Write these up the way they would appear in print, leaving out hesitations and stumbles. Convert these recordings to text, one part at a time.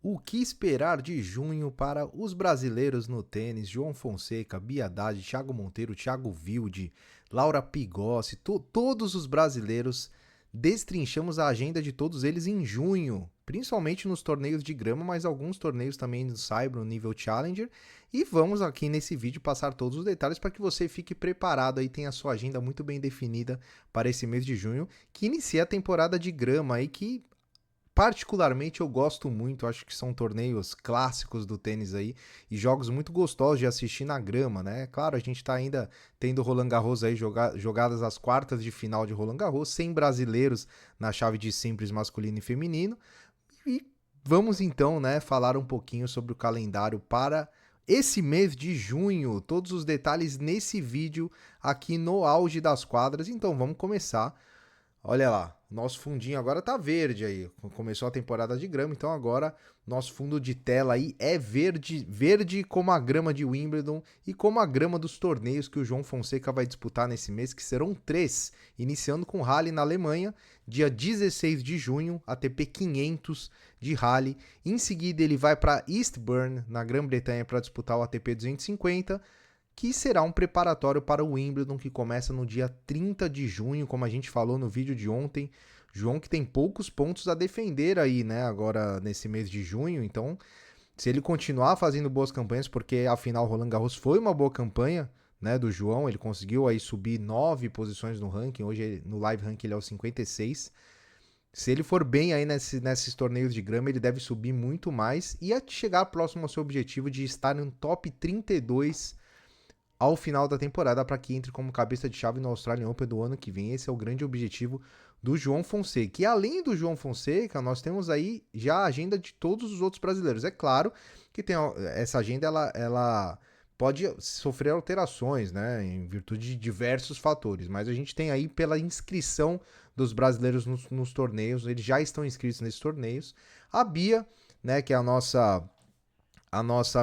O que esperar de junho para os brasileiros no tênis? João Fonseca, Bia Haddad, Thiago Monteiro, Thiago Wilde, Laura Pigossi, todos os brasileiros. Destrinchamos a agenda de todos eles em junho, principalmente nos torneios de grama, mas alguns torneios também no Saibro, nível Challenger. E vamos aqui nesse vídeo passar todos os detalhes para que você fique preparado aí, tenha a sua agenda muito bem definida para esse mês de junho, que inicia a temporada de grama aí, que particularmente eu gosto muito, acho que são torneios clássicos do tênis aí e jogos muito gostosos de assistir na grama, né? Claro, a gente tá ainda tendo Roland Garros aí, jogadas as quartas de final de Roland Garros, 100 brasileiros na chave de simples masculino e feminino. E vamos então, né, falar um pouquinho sobre o calendário para esse mês de junho, todos os detalhes nesse vídeo aqui no Auge das Quadras. Então vamos começar. Olha lá, nosso fundinho agora tá verde aí. Começou a temporada de grama, então agora nosso fundo de tela aí é verde, verde como a grama de Wimbledon e como a grama dos torneios que o João Fonseca vai disputar nesse mês, que serão 3, iniciando com Halle na Alemanha, dia 16 de junho, ATP 500 de Halle. Em seguida ele vai para Eastbourne, na Grã-Bretanha, para disputar o ATP 250, que será um preparatório para o Wimbledon, que começa no dia 30 de junho, como a gente falou no vídeo de ontem. João que tem poucos pontos a defender aí, né, agora nesse mês de junho, então se ele continuar fazendo boas campanhas, porque afinal Roland Garros foi uma boa campanha, né, do João, ele conseguiu aí subir 9 posições no ranking, hoje no live ranking ele é o 56. Se ele for bem aí nesses torneios de grama, ele deve subir muito mais e chegar próximo ao seu objetivo de estar no top 32 ao final da temporada, para que entre como cabeça de chave no Australian Open do ano que vem. Esse é o grande objetivo do João Fonseca. E além do João Fonseca, nós temos aí já a agenda de todos os outros brasileiros. É claro que essa agenda ela pode sofrer alterações, né, em virtude de diversos fatores, mas a gente tem aí pela inscrição dos brasileiros nos torneios, eles já estão inscritos nesses torneios. A Bia, né, que é a nossa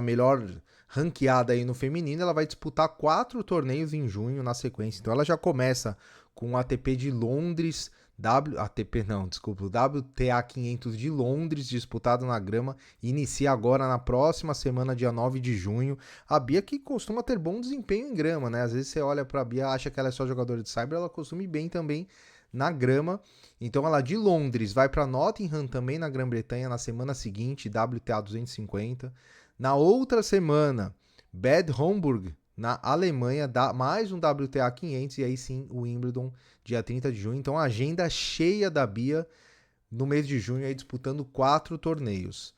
melhor ranqueada aí no feminino, ela vai disputar 4 torneios em junho na sequência. Então ela já começa com o ATP de Londres, o WTA 500 de Londres, disputado na grama, e inicia agora na próxima semana, dia 9 de junho. A Bia que costuma ter bom desempenho em grama, né? Às vezes você olha pra Bia, acha que ela é só jogadora de saibro, ela costuma ir bem também na grama. Então ela de Londres vai para Nottingham também na Grã-Bretanha na semana seguinte, WTA 250. Na outra semana, Bad Homburg na Alemanha, dá mais um WTA 500 e aí sim o Wimbledon dia 30 de junho. Então agenda cheia da Bia no mês de junho aí disputando 4 torneios.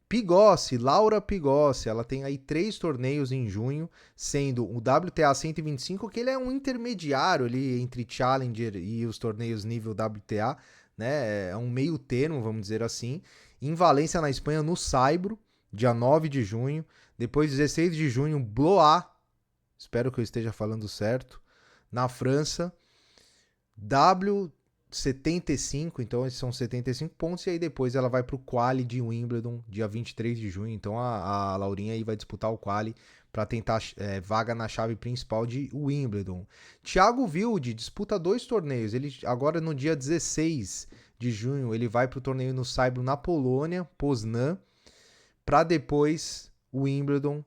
Pigossi, Laura Pigossi, ela tem aí 3 torneios em junho, sendo o WTA 125, que ele é um intermediário ali entre Challenger e os torneios nível WTA, né? É um meio termo, vamos dizer assim. Em Valência, na Espanha, no Saibro, dia 9 de junho. Depois, 16 de junho, Blois, espero que eu esteja falando certo, na França. 75, então esses são 75 pontos, e aí depois ela vai para o quali de Wimbledon, dia 23 de junho, então a Laurinha aí vai disputar o quali para tentar vaga na chave principal de Wimbledon. Thiago Wilde disputa 2 torneios, ele agora no dia 16 de junho, ele vai para o torneio no Saibro na Polônia, Poznan, para depois Wimbledon.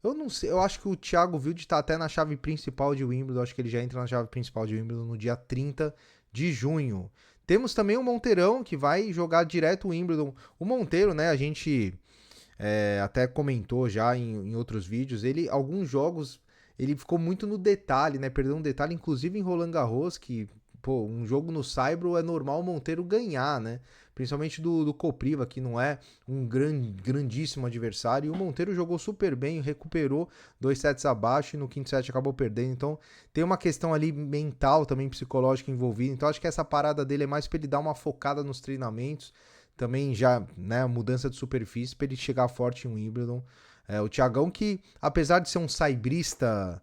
Eu não sei, eu acho que o Thiago Wilde tá até na chave principal de Wimbledon, acho que ele já entra na chave principal de Wimbledon no dia 30 de junho. Temos também o Monteirão, que vai jogar direto o Wimbledon. O Monteiro, né, a gente até comentou já em outros vídeos, alguns jogos, ele ficou muito no detalhe, né, perdeu um detalhe, inclusive em Roland Garros, que, pô, um jogo no Saibro é normal o Monteiro ganhar, né, principalmente do Kopriva, que não é um grandíssimo adversário, e o Monteiro jogou super bem, recuperou 2 sets abaixo e no quinto set acabou perdendo. Então tem uma questão ali mental também, psicológica envolvida, então acho que essa parada dele é mais para ele dar uma focada nos treinamentos, também já, né, mudança de superfície para ele chegar forte em Wimbledon. O Thiagão, que apesar de ser um saibrista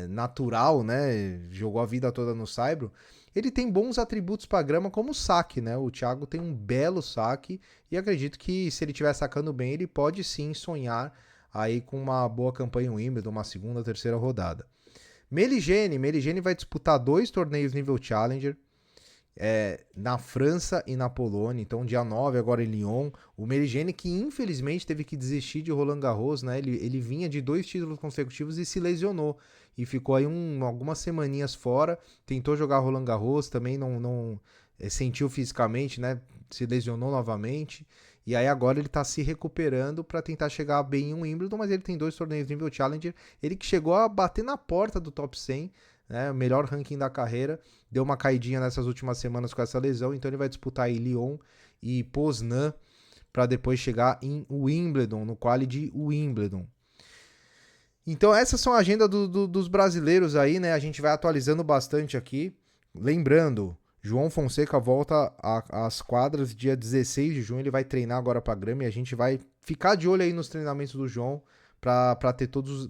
natural, né, jogou a vida toda no saibro, ele tem bons atributos para grama como o saque, né? O Thiago tem um belo saque e acredito que se ele estiver sacando bem, ele pode sim sonhar aí com uma boa campanha em Wimbledon, uma segunda, terceira rodada. Meligeni vai disputar 2 torneios nível Challenger. na França e na Polônia. Então, dia 9 agora em Lyon. O Meligeni, que infelizmente teve que desistir de Roland Garros, né? Ele vinha de 2 títulos consecutivos e se lesionou. E ficou aí algumas semaninhas fora. Tentou jogar Roland Garros, também não sentiu fisicamente, né? Se lesionou novamente. E aí agora ele tá se recuperando para tentar chegar bem em um Wimbledon, mas ele tem 2 torneios nível Challenger. Ele que chegou a bater na porta do top 100, né, o melhor ranking da carreira, deu uma caidinha nessas últimas semanas com essa lesão, então ele vai disputar aí Lyon e Poznan para depois chegar em Wimbledon, no quali de Wimbledon. Então essas são a agenda dos brasileiros aí, né? A gente vai atualizando bastante aqui. Lembrando, João Fonseca volta às quadras dia 16 de junho, ele vai treinar agora para a Grama e a gente vai ficar de olho aí nos treinamentos do João para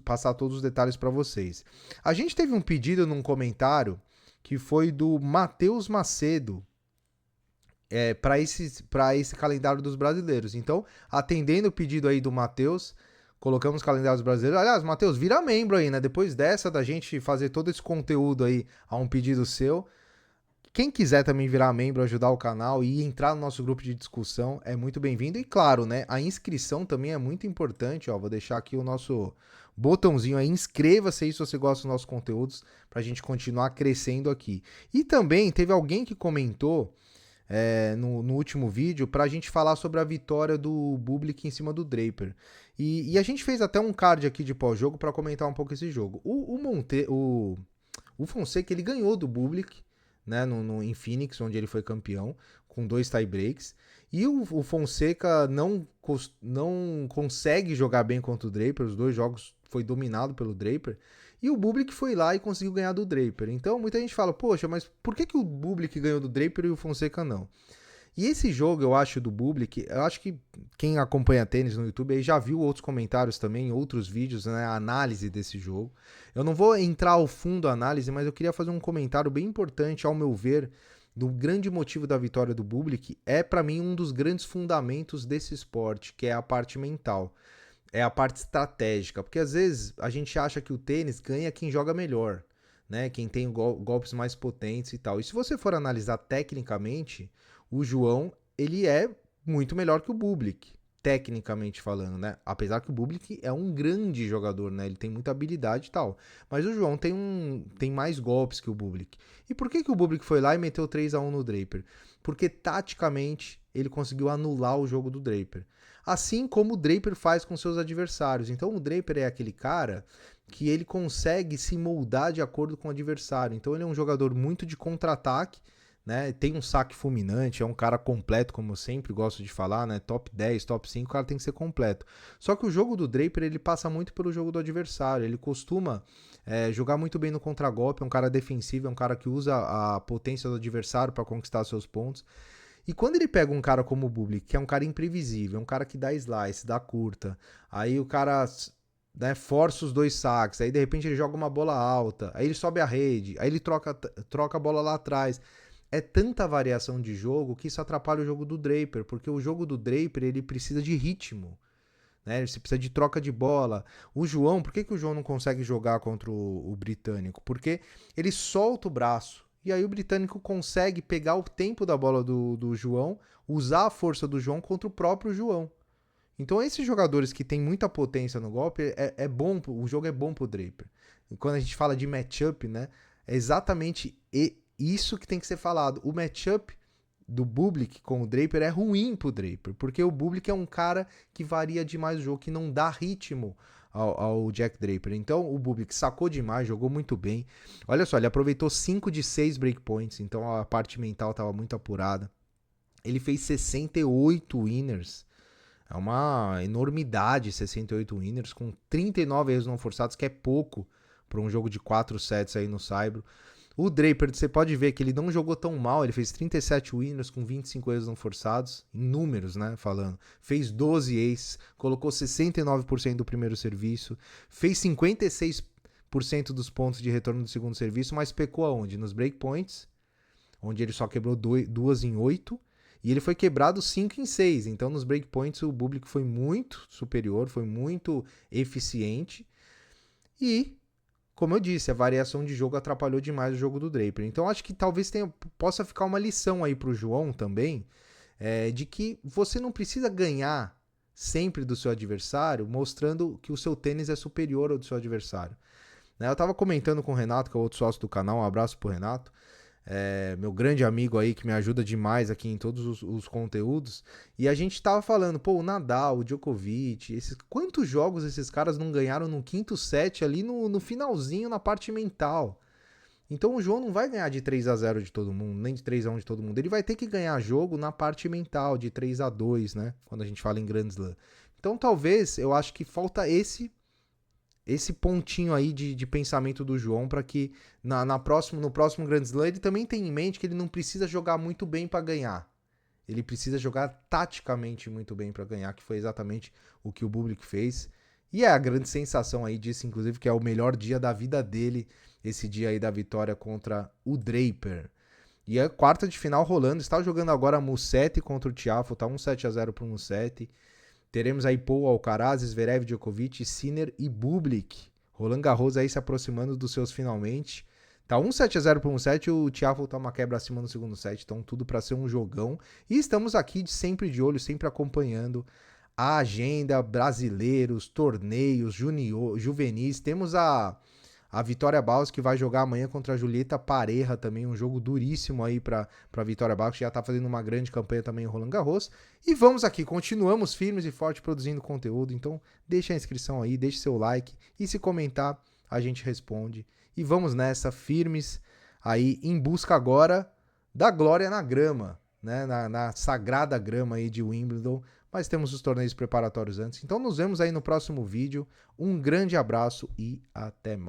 passar todos os detalhes para vocês. A gente teve um pedido num comentário que foi do Matheus Macedo para esse calendário dos brasileiros. Então, atendendo o pedido aí do Matheus, colocamos calendários brasileiros. Aliás, Matheus, vira membro aí, né? Depois dessa, da gente fazer todo esse conteúdo aí a um pedido seu. Quem quiser também virar membro, ajudar o canal e entrar no nosso grupo de discussão é muito bem-vindo. E claro, né, a inscrição também é muito importante. Ó, vou deixar aqui o nosso botãozinho aí. Inscreva-se aí se você gosta dos nossos conteúdos para a gente continuar crescendo aqui. E também teve alguém que comentou no último vídeo para a gente falar sobre a vitória do Bublik em cima do Draper. E a gente fez até um card aqui de pós-jogo para comentar um pouco esse jogo. O Fonseca, ele ganhou do Bublik, né, em Phoenix, onde ele foi campeão, com 2 tie-breaks. E o Fonseca não consegue jogar bem contra o Draper, os 2 jogos foi dominado pelo Draper. E o Bublik foi lá e conseguiu ganhar do Draper. Então muita gente fala, poxa, mas por que o Bublik ganhou do Draper e o Fonseca não? E esse jogo, eu acho, do Bublik, eu acho que quem acompanha tênis no YouTube aí já viu outros comentários também, outros vídeos, né, a análise desse jogo. Eu não vou entrar ao fundo da análise, mas eu queria fazer um comentário bem importante, ao meu ver, do grande motivo da vitória do Bublik, para mim, um dos grandes fundamentos desse esporte, que é a parte mental. É a parte estratégica, porque às vezes a gente acha que o tênis ganha quem joga melhor, né? Quem tem golpes mais potentes e tal. E se você for analisar tecnicamente, o João, ele é muito melhor que o Bublik, tecnicamente falando, né? Apesar que o Bublik é um grande jogador, né? Ele tem muita habilidade e tal. Mas o João tem mais golpes que o Bublik. E por que o Bublik foi lá e meteu 3-1 no Draper? Porque taticamente ele conseguiu anular o jogo do Draper. Assim como o Draper faz com seus adversários. Então o Draper é aquele cara que ele consegue se moldar de acordo com o adversário. Então ele é um jogador muito de contra-ataque, né? Tem um saque fulminante, é um cara completo, como eu sempre gosto de falar, né? Top 10, top 5, o cara tem que ser completo. Só que o jogo do Draper, ele passa muito pelo jogo do adversário, ele costuma jogar muito bem no contragolpe, é um cara defensivo, é um cara que usa a potência do adversário para conquistar seus pontos. E quando ele pega um cara como o Bublik, que é um cara imprevisível, é um cara que dá slice, dá curta, aí o cara, né, força os 2 saques, aí de repente ele joga uma bola alta, aí ele sobe a rede, aí ele troca a bola lá atrás. É tanta variação de jogo que isso atrapalha o jogo do Draper, porque o jogo do Draper ele precisa de ritmo, né? Ele precisa de troca de bola. O João, por que o João não consegue jogar contra o britânico? Porque ele solta o braço, e aí o britânico consegue pegar o tempo da bola do João, usar a força do João contra o próprio João. Então esses jogadores que têm muita potência no golpe, é bom, o jogo é bom pro Draper. E quando a gente fala de matchup, né, é exatamente isso que tem que ser falado. O matchup do Bublik com o Draper é ruim pro Draper, porque o Bublik é um cara que varia demais o jogo, que não dá ritmo ao Jack Draper. Então o Bublik sacou demais, jogou muito bem. Olha só, ele aproveitou 5 de 6 breakpoints, então a parte mental estava muito apurada. Ele fez 68 winners. É uma enormidade, 68 winners, com 39 erros não forçados, que é pouco para um jogo de 4 sets aí no Saibro. O Draper, você pode ver que ele não jogou tão mal, ele fez 37 winners com 25 erros não forçados, em números, né, falando. Fez 12 aces, colocou 69% do primeiro serviço, fez 56% dos pontos de retorno do segundo serviço, mas pecou aonde? Nos breakpoints, onde ele só quebrou 2 em 8, e ele foi quebrado 5 em 6. Então, nos breakpoints, o Bublik foi muito superior, foi muito eficiente, e como eu disse, a variação de jogo atrapalhou demais o jogo do Draper. Então acho que talvez possa ficar uma lição aí pro João também, de que você não precisa ganhar sempre do seu adversário, mostrando que o seu tênis é superior ao do seu adversário. Né? Eu tava comentando com o Renato, que é outro sócio do canal, um abraço pro Renato, meu grande amigo aí, que me ajuda demais aqui em todos os conteúdos, e a gente tava falando, pô, o Nadal, o Djokovic, quantos jogos esses caras não ganharam no quinto set ali no finalzinho, na parte mental. Então o João não vai ganhar de 3-0 de todo mundo, nem de 3-1 de todo mundo. Ele vai ter que ganhar jogo na parte mental, de 3-2, né? Quando a gente fala em Grand Slam. Então talvez, eu acho que falta esse pontinho aí de pensamento do João para que no próximo Grand Slam ele também tenha em mente que ele não precisa jogar muito bem para ganhar. Ele precisa jogar taticamente muito bem para ganhar, que foi exatamente o que o Bublik fez. E é a grande sensação aí disso, inclusive, que é o melhor dia da vida dele, esse dia aí da vitória contra o Draper. E a quarta de final rolando, está jogando agora Musetti contra o Tiafoe, tá 7-0 pro Musetti. Teremos aí Paul, Alcaraz, Zverev, Djokovic, Sinner e Bublik. Roland Garros aí se aproximando dos seus finalmente. Tá 7-0 para 7, o Tiafoe tá uma quebra acima no segundo set, então tudo para ser um jogão. E estamos aqui sempre de olho, sempre acompanhando a agenda, brasileiros, torneios, juvenis. Temos a Vitória Baus, que vai jogar amanhã contra a Julieta Pareja também, um jogo duríssimo aí para a Vitória Baus, que já tá fazendo uma grande campanha também em Roland Garros. E vamos aqui, continuamos firmes e fortes produzindo conteúdo, então deixa a inscrição aí, deixa seu like e se comentar a gente responde. E vamos nessa, firmes aí em busca agora da glória na grama, né? Na sagrada grama aí de Wimbledon, mas temos os torneios preparatórios antes. Então nos vemos aí no próximo vídeo, um grande abraço e até mais.